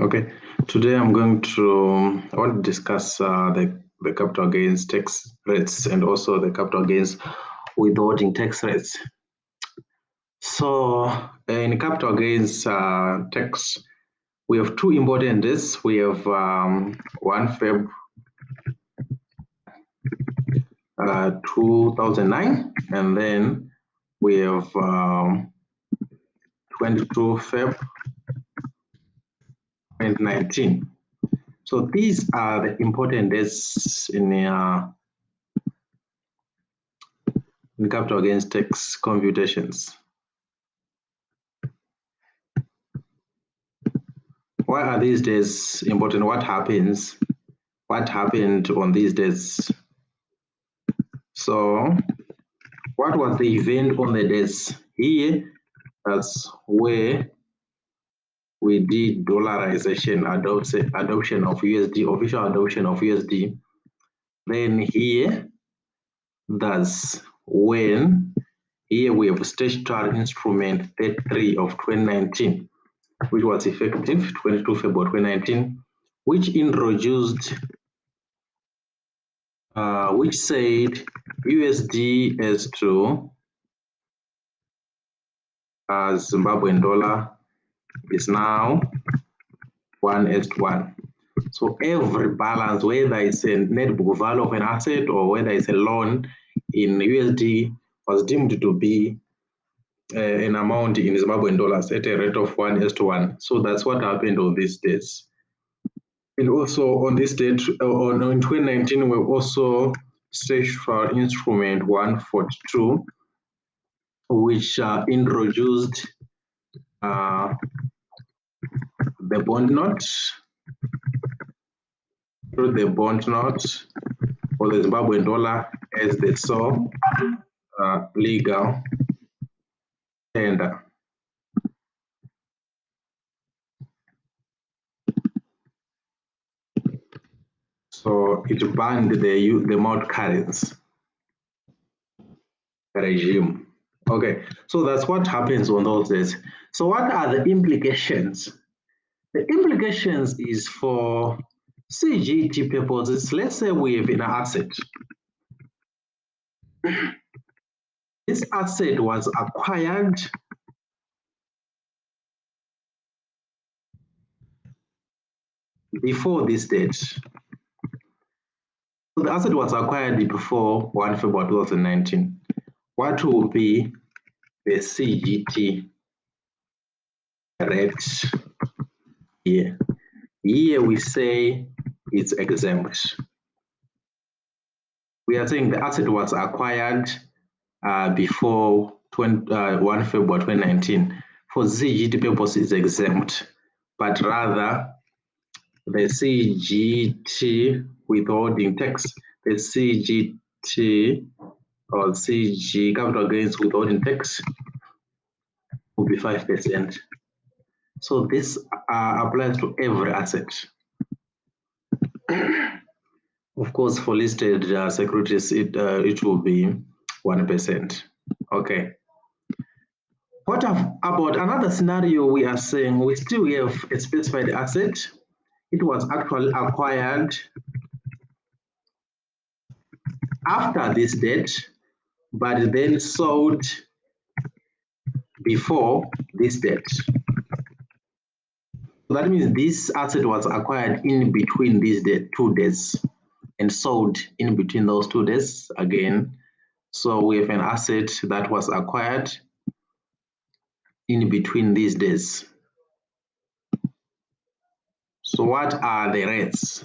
Okay, today I want to discuss the capital gains tax rates and also the capital gains withholding tax rates. So in capital gains tax, we have two important dates. We have 1 Feb 2009, and then we have 22 Feb 2019. So these are the important dates in capital gains tax computations. Why are these days important? What happens? What happened on these days? So, what was the event on the days? Here, that's where we did dollarization, adoption of USD, official adoption of USD. Then here, that's when here we have statutory instrument 33 of 2019, which was effective 22 February 2019, which introduced which said USD as to Zimbabwean dollar is now 1:1. So every balance, whether it's a net book value of an asset or whether it's a loan in USD, was deemed to be an amount in Zimbabwean dollars at a rate of 1:1. So that's what happened on these days. And also on this date, in 2019, we also searched for instrument 142, which introduced the bond note through the bond note for the Zimbabwean dollar as the sole legal tender. So it banned the multi-currency regime. Okay, so that's what happens on those days. So what are the implications? The implications is for CGT purposes. Let's say we have an asset. This asset was acquired before this date. So the asset was acquired before 1 February 2019. What will be the CGT rate here? Here we say it's exempt. We are saying the asset was acquired before 1 February 2019. For CGT purposes, it's exempt, but rather the CGT withholding tax, the CGT or CG capital gains withholding tax will be 5%. So this applies to every asset. Of course, for listed securities, it will be 1%. Okay. What about another scenario? We are saying we still have a specified asset. It was actually acquired after this date, but then sold before this date. So that means this asset was acquired in between these 2 days and sold in between those 2 days again. So we have an asset that was acquired in between these days. So what are the rates?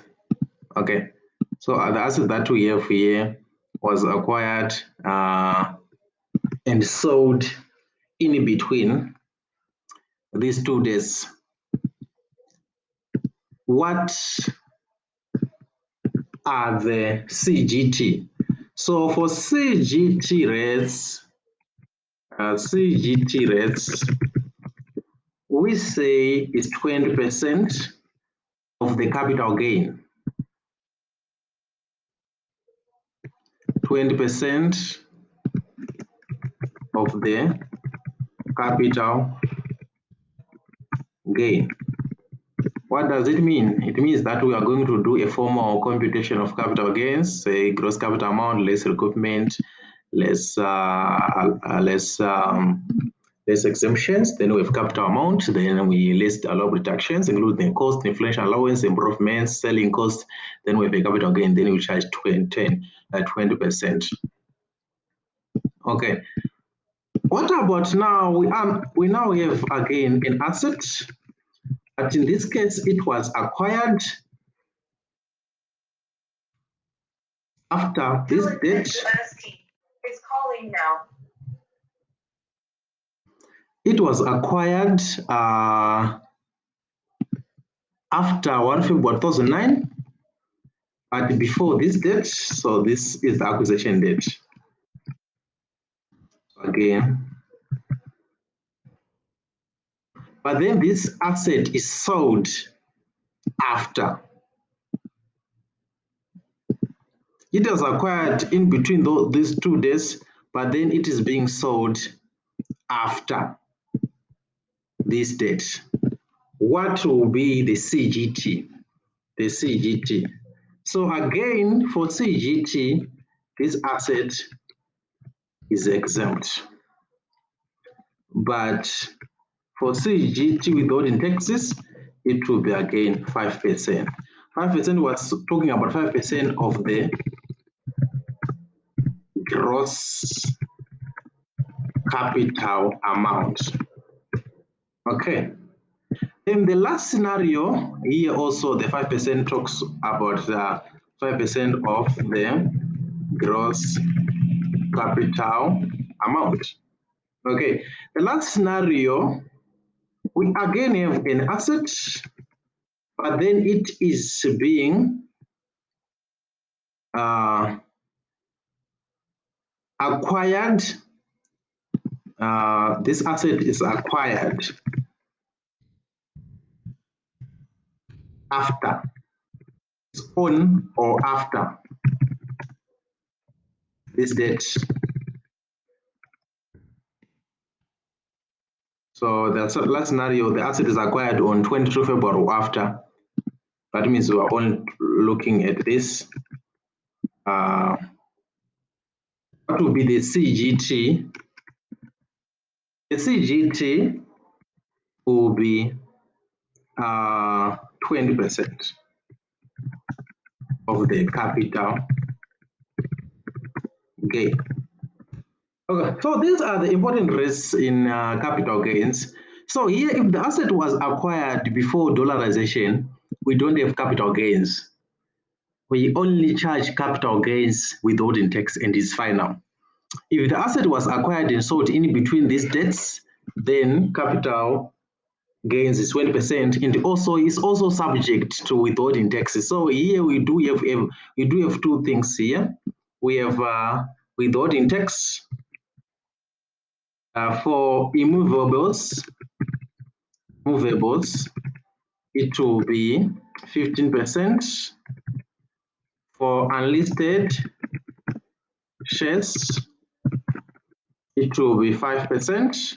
Okay, so the asset that we have here was acquired and sold in between these 2 days. What are the CGT? So for CGT rates, we say is 20% of the capital gain. 20% of the capital gain. What does it mean? It means that we are going to do a formal computation of capital gains, say gross capital amount, less recoupment, less exemptions. Then we have capital amount. Then we list allowable deductions, including cost, inflation allowance, improvements, selling cost. Then we have a capital gain. Then we charge 20%. Okay. What about now? We now have again an asset, but in this case it was acquired after this date. Is calling now. It was acquired after 1 February 2009, but before this date, so this is the acquisition date. Again. But then this asset is sold after. It was acquired in between these 2 days, but then it is being sold after this date. What will be the CGT? The CGT. So again, for CGT, this asset is exempt. But for CGT withholding taxes, it will be again 5%. 5% was talking about 5% of the gross capital amount. Okay. In the last scenario, here also the 5% talks about the 5% of the gross capital amount. Okay, the last scenario, we again have an asset, but then it is being acquired. This asset is acquired after, it's on or after this date. So the last scenario, the asset is acquired on 22 February or after. That means we are only looking at this. What will be the CGT? The CGT will be 20% of the capital gain. Okay, so these are the important risks in capital gains. So here, if the asset was acquired before dollarization, we don't have capital gains. We only charge capital gains withholding tax and it's final. If the asset was acquired and sold in between these dates, then capital gains is 20% and also is also subject to withholding taxes. So here we do have 2 things here. We have withholding tax for movables, it will be 15%. For unlisted shares, it will be 5%.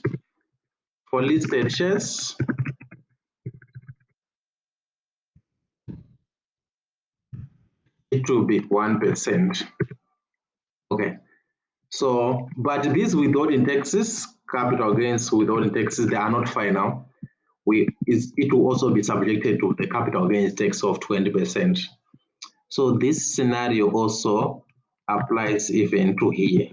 For listed shares, it will be 1%. Okay. So, but these withholding taxes, capital gains withholding taxes, they are not final. It will also be subjected to the capital gains tax of 20%. So this scenario also applies even to here.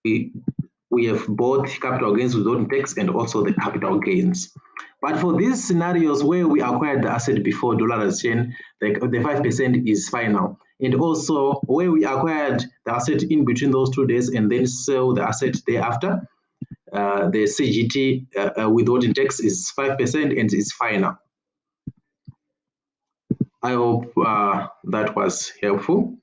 We have both capital gains withholding tax and also the capital gains. But for these scenarios where we acquired the asset before dollarization, the 5% is final. And also where we acquired the asset in between those 2 days and then sell the asset thereafter, the CGT withholding tax is 5% and it's final. I hope that was helpful.